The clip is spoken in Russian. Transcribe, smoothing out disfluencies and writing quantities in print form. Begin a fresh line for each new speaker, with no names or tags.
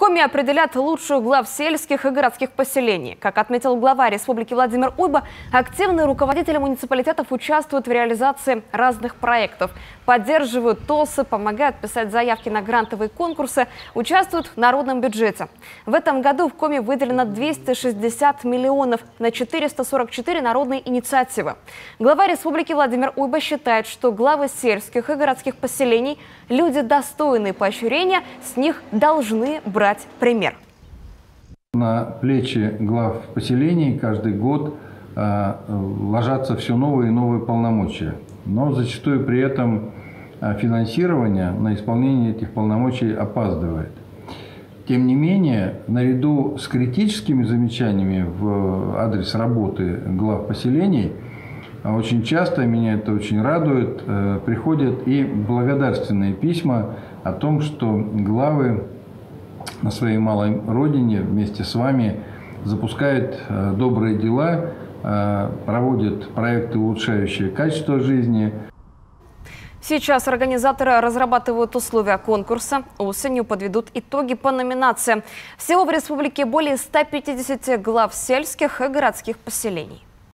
Коми определят лучших глав сельских и городских поселений. Как отметил глава республики Владимир Уйба, активные руководители муниципалитетов участвуют в реализации разных проектов. Поддерживают ТОСы, помогают писать заявки на грантовые конкурсы, участвуют в народном бюджете. В этом году в Коми выделено 260 миллионов на 444 народные инициативы. Глава республики Владимир Уйба считает, что главы сельских и городских поселений – люди достойные поощрения, с них должны брать пример.
На плечи глав поселений каждый год ложатся все новые и новые полномочия. Но зачастую при этом финансирование на исполнение этих полномочий опаздывает. Тем не менее, наряду с критическими замечаниями в адрес работы глав поселений, очень часто, меня это очень радует, приходят и благодарственные письма о том, что главы на своей малой родине вместе с вами запускают добрые дела, проводят проекты, улучшающие качество жизни.
Сейчас организаторы разрабатывают условия конкурса. Осенью подведут итоги по номинациям. Всего в республике более 150 глав сельских и городских поселений.